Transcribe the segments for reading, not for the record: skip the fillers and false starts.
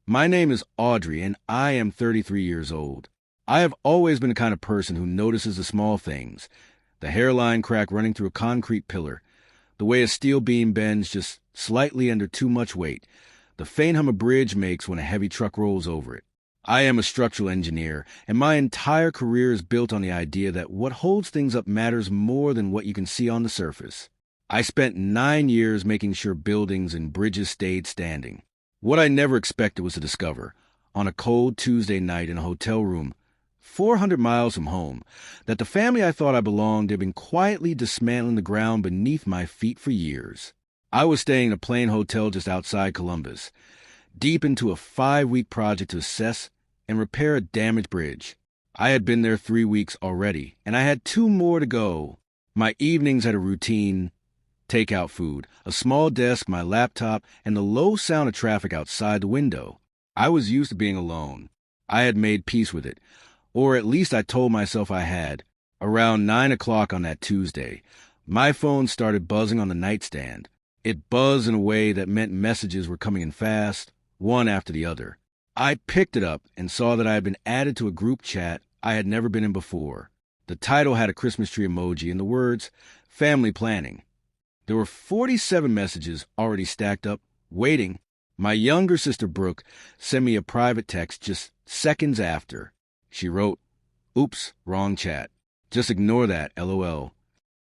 My name is Audrey, and I am 33 years old. I have always been the kind of person who notices the small things. The hairline crack running through a concrete pillar, the way a steel beam bends just slightly under too much weight, the faint hum a bridge makes when a heavy truck rolls over it. I am a structural engineer, and my entire career is built on the idea that what holds things up matters more than what you can see on the surface. I spent 9 years making sure buildings and bridges stayed standing. What I never expected was to discover, on a cold Tuesday night in a hotel room, 400 miles from home, that the family I thought I belonged had been quietly dismantling the ground beneath my feet for years. I was staying in a plain hotel just outside Columbus, deep into a 5-week project to assess and repair a damaged bridge. I had been there 3 weeks already, and I had 2 more to go. My evenings had a routine: takeout food, a small desk, my laptop, and the low sound of traffic outside the window. I was used to being alone. I had made peace with it, or at least I told myself I had. Around 9 o'clock on that Tuesday, my phone started buzzing on the nightstand. It buzzed in a way that meant messages were coming in fast, one after the other. I picked it up and saw that I had been added to a group chat I had never been in before. The title had a Christmas tree emoji and the words, "Family Planning." There were 47 messages already stacked up, waiting. My younger sister Brooke sent me a private text just seconds after. She wrote, "Oops, wrong chat. Just ignore that, LOL."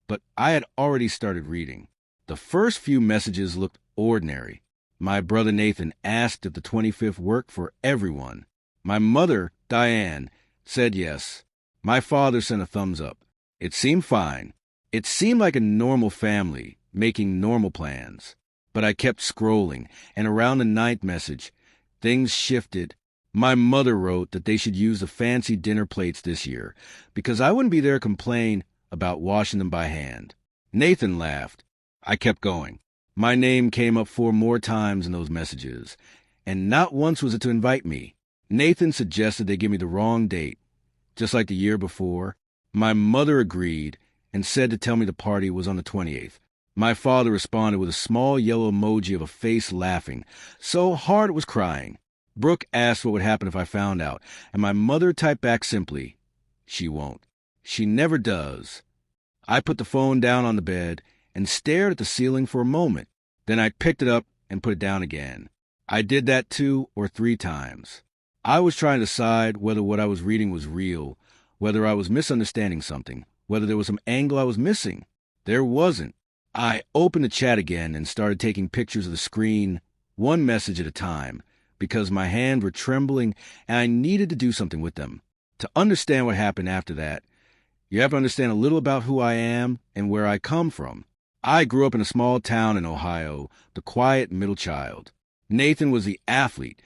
But I had already started reading. The first few messages looked ordinary. My brother Nathan asked if the 25th worked for everyone. My mother, Diane, said yes. My father sent a thumbs up. It seemed fine. It seemed like a normal family, making normal plans. But I kept scrolling, and around the 9th message, things shifted. My mother wrote that they should use the fancy dinner plates this year, because I wouldn't be there to complain about washing them by hand. Nathan laughed. I kept going. My name came up 4 more times in those messages, and not once was it to invite me. Nathan suggested they give me the wrong date, just like the year before. My mother agreed and said to tell me the party was on the 28th. My father responded with a small yellow emoji of a face laughing, so hard it was crying. Brooke asked what would happen if I found out, and my mother typed back simply, "She won't. She never does." I put the phone down on the bed and stared at the ceiling for a moment. Then I picked it up and put it down again. I did that 2 or 3 times. I was trying to decide whether what I was reading was real, whether I was misunderstanding something, whether there was some angle I was missing. There wasn't. I opened the chat again and started taking pictures of the screen, one message at a time, because my hands were trembling and I needed to do something with them. To understand what happened after that, you have to understand a little about who I am and where I come from. I grew up in a small town in Ohio, the quiet middle child. Nathan was the athlete,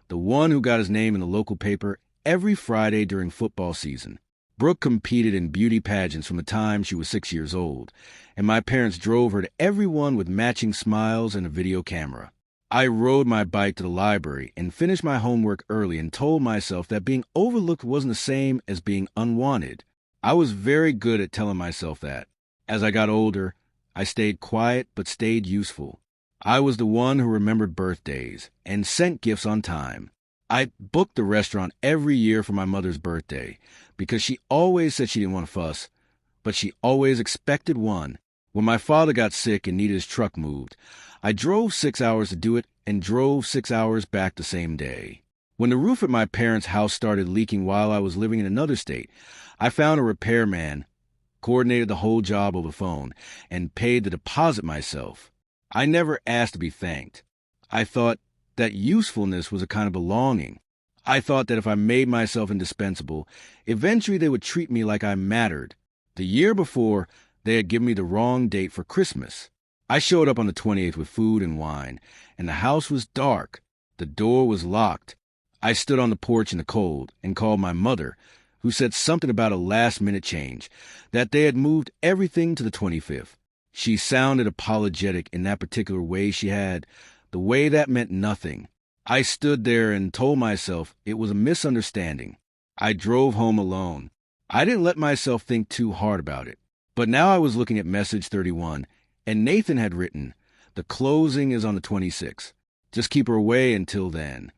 the one who got his name in the local paper every Friday during football season. Brooke competed in beauty pageants from the time she was 6 years old, and my parents drove her to every one with matching smiles and a video camera. I rode my bike to the library and finished my homework early and told myself that being overlooked wasn't the same as being unwanted. I was very good at telling myself that. As I got older, I stayed quiet but stayed useful. I was the one who remembered birthdays and sent gifts on time. I booked the restaurant every year for my mother's birthday because she always said she didn't want to fuss, but she always expected one. When my father got sick and needed his truck moved, I drove 6 hours to do it and drove 6 hours back the same day. When the roof at my parents' house started leaking while I was living in another state, I found a repairman, coordinated the whole job over the phone, and paid the deposit myself. I never asked to be thanked. I thought that usefulness was a kind of belonging. I thought that if I made myself indispensable, eventually they would treat me like I mattered. The year before, they had given me the wrong date for Christmas. I showed up on the 28th with food and wine, and the house was dark. The door was locked. I stood on the porch in the cold and called my mother, who said something about a last-minute change, that they had moved everything to the 25th. She sounded apologetic in that particular way she had, the way that meant nothing. I stood there and told myself it was a misunderstanding. I drove home alone. I didn't let myself think too hard about it. But now I was looking at message 31, and Nathan had written, "The closing is on the 26th. Just keep her away until then."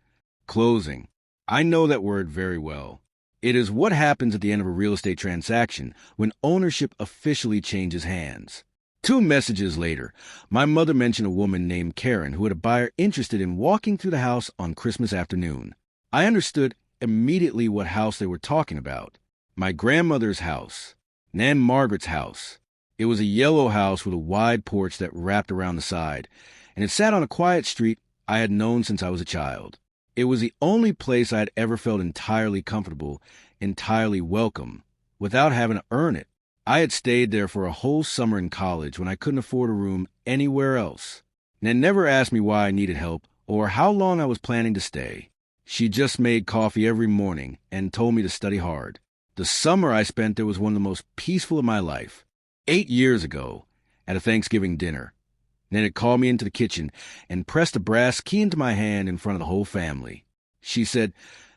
Closing. I know that word very well. It is what happens at the end of a real estate transaction when ownership officially changes hands. 2 messages later, my mother mentioned a woman named Karen who had a buyer interested in walking through the house on Christmas afternoon. I understood immediately what house they were talking about. My grandmother's house. Nan Margaret's house. It was a yellow house with a wide porch that wrapped around the side, and it sat on a quiet street I had known since I was a child. It was the only place I had ever felt entirely comfortable, entirely welcome, without having to earn it. I had stayed there for a whole summer in college when I couldn't afford a room anywhere else. Nan never asked me why I needed help or how long I was planning to stay. She just made coffee every morning and told me to study hard. The summer I spent there was one of the most peaceful of my life. 8 years ago, at a Thanksgiving dinner, Nan had called me into the kitchen and pressed a brass key into my hand in front of the whole family. She said,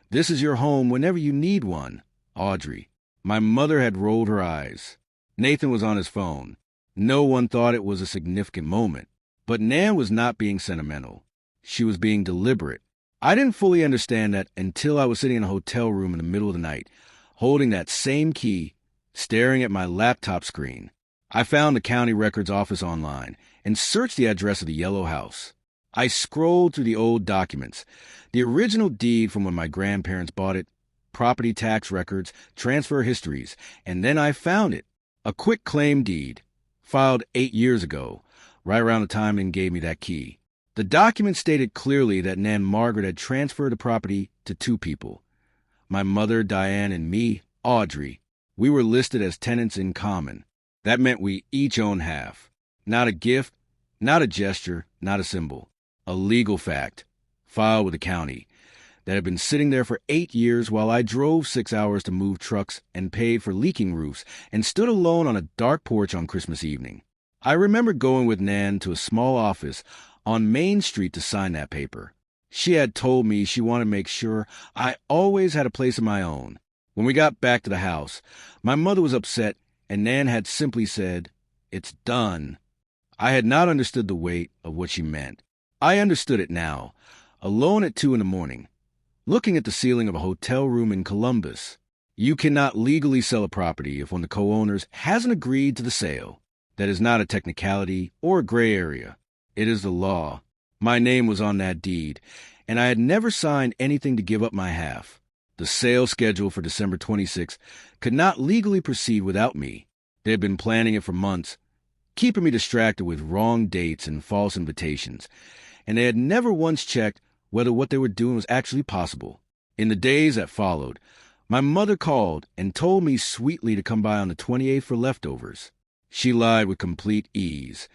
"This is your home whenever you need one, Audrey." My mother had rolled her eyes. Nathan was on his phone. No one thought it was a significant moment. But Nan was not being sentimental. She was being deliberate. I didn't fully understand that until I was sitting in a hotel room in the middle of the night, holding that same key, staring at my laptop screen. I found the county records office online and searched the address of the yellow house. I scrolled through the old documents, the original deed from when my grandparents bought it, property tax records, transfer histories, and then I found it. A quick claim deed, filed 8 years ago, right around the time Nan gave me that key. The document stated clearly that Nan Margaret had transferred the property to 2 people. My mother, Diane, and me, Audrey. We were listed as tenants in common. That meant we each owned half. Not a gift, not a gesture, not a symbol. A legal fact, filed with the county, that had been sitting there for 8 years while I drove 6 hours to move trucks and paid for leaking roofs and stood alone on a dark porch on Christmas evening. I remember going with Nan to a small office on Main Street to sign that paper. She had told me she wanted to make sure I always had a place of my own. When we got back to the house, my mother was upset and Nan had simply said, "It's done." I had not understood the weight of what she meant. I understood it now, alone at 2 in the morning, looking at the ceiling of a hotel room in Columbus. You cannot legally sell a property if one of the co-owners hasn't agreed to the sale. That is not a technicality or a gray area. It is the law. My name was on that deed, and I had never signed anything to give up my half. The sale scheduled for December 26th could not legally proceed without me. They had been planning it for months, keeping me distracted with wrong dates and false invitations, and they had never once checked whether what they were doing was actually possible. In the days that followed, my mother called and told me sweetly to come by on the 28th for leftovers. She lied with complete ease,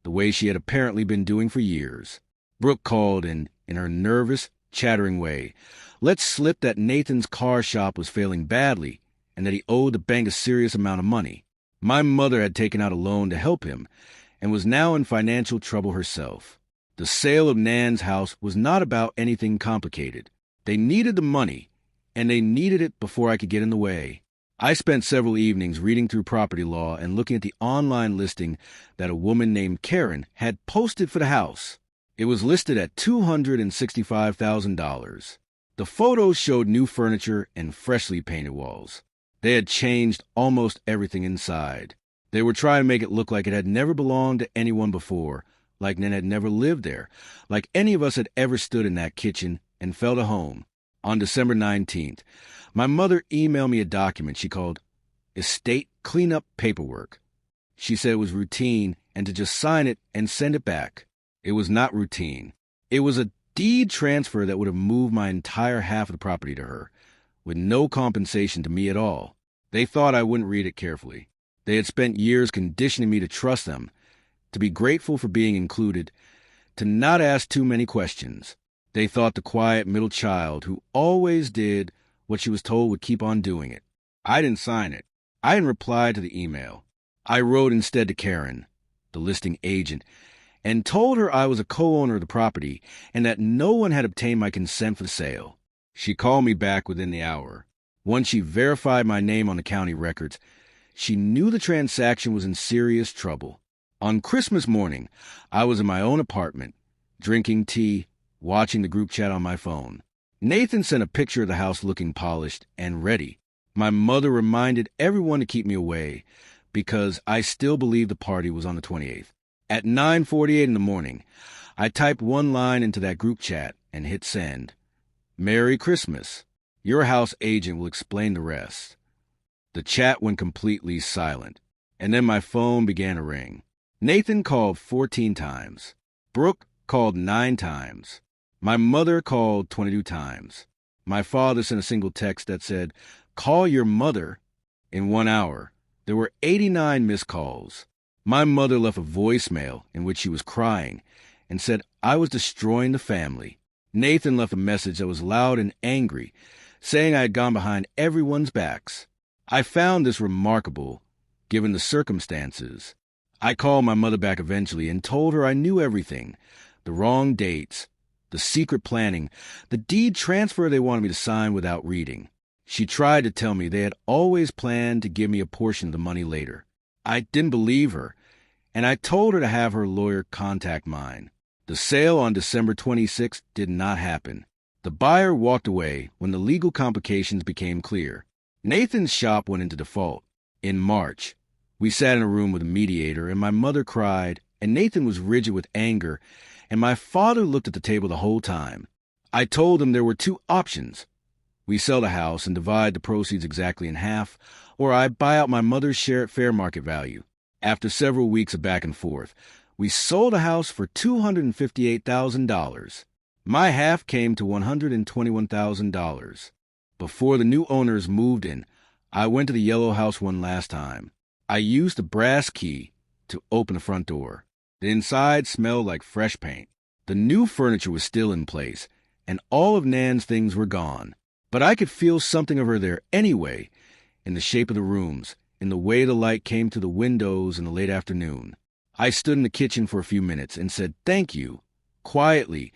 the way she had apparently been doing for years. Brooke called and, in her nervous, chattering way, let slip that Nathan's car shop was failing badly and that he owed the bank a serious amount of money. My mother had taken out a loan to help him and was now in financial trouble herself. The sale of Nan's house was not about anything complicated. They needed the money, and they needed it before I could get in the way. I spent several evenings reading through property law and looking at the online listing that a woman named Karen had posted for the house. It was listed at $265,000. The photos showed new furniture and freshly painted walls. They had changed almost everything inside. They were trying to make it look like it had never belonged to anyone before, like Nan had never lived there, like any of us had ever stood in that kitchen and felt at home. On December 19th, my mother emailed me a document she called estate cleanup paperwork. She said it was routine and to just sign it and send it back. It was not routine. It was a deed transfer that would have moved my entire half of the property to her, with no compensation to me at all. They thought I wouldn't read it carefully. They had spent years conditioning me to trust them, to be grateful for being included, to not ask too many questions. They thought the quiet middle child who always did what she was told would keep on doing it. I didn't sign it. I didn't reply to the email. I wrote instead to Karen, the listing agent, and told her I was a co-owner of the property and that no one had obtained my consent for the sale. She called me back within the hour. Once she verified my name on the county records, she knew the transaction was in serious trouble. On Christmas morning, I was in my own apartment, drinking tea, watching the group chat on my phone. Nathan sent a picture of the house looking polished and ready. My mother reminded everyone to keep me away because I still believed the party was on the 28th. At 9:48 in the morning, I typed one line into that group chat and hit send. Merry Christmas. Your house agent will explain the rest. The chat went completely silent, and then my phone began to ring. Nathan called 14 times. Brooke called 9 times. My mother called 22 times. My father sent a single text that said, "Call your mother." In 1 hour, there were 89 missed calls. My mother left a voicemail in which she was crying and said I was destroying the family. Nathan left a message that was loud and angry, saying I had gone behind everyone's backs. I found this remarkable, given the circumstances. I called my mother back eventually and told her I knew everything, the wrong dates, the secret planning, the deed transfer they wanted me to sign without reading. She tried to tell me they had always planned to give me a portion of the money later. I didn't believe her, and I told her to have her lawyer contact mine. The sale on December 26th did not happen. The buyer walked away when the legal complications became clear. Nathan's shop went into default. In March, we sat in a room with a mediator, and my mother cried, and Nathan was rigid with anger, and my father looked at the table the whole time. I told him there were 2 options. We sell the house and divide the proceeds exactly in half, or I buy out my mother's share at fair market value. After several weeks of back and forth, we sold the house for $258,000. My half came to $121,000. Before the new owners moved in, I went to the yellow house one last time. I used the brass key to open the front door. The inside smelled like fresh paint. The new furniture was still in place, and all of Nan's things were gone. But I could feel something of her there anyway, in the shape of the rooms, in the way the light came through the windows in the late afternoon. I stood in the kitchen for a few minutes and said thank you, quietly,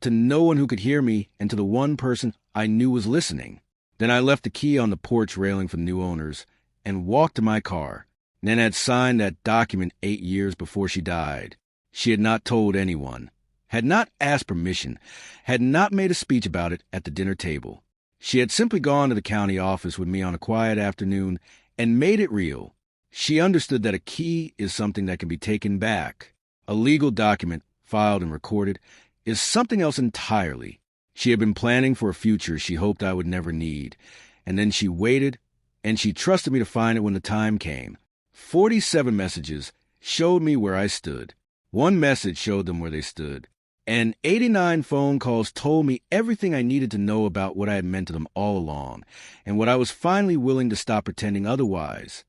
to no one who could hear me and to the one person I knew was listening. Then I left the key on the porch railing for the new owners and walked to my car. Nan had signed that document 8 years before she died. She had not told anyone, had not asked permission, had not made a speech about it at the dinner table. She had simply gone to the county office with me on a quiet afternoon and made it real. She understood that a key is something that can be taken back. A legal document, filed and recorded, is something else entirely. She had been planning for a future she hoped I would never need, and then she waited, and she trusted me to find it when the time came. 47 messages showed me where I stood. 1 message showed them where they stood. And 89 phone calls told me everything I needed to know about what I had meant to them all along, and what I was finally willing to stop pretending otherwise.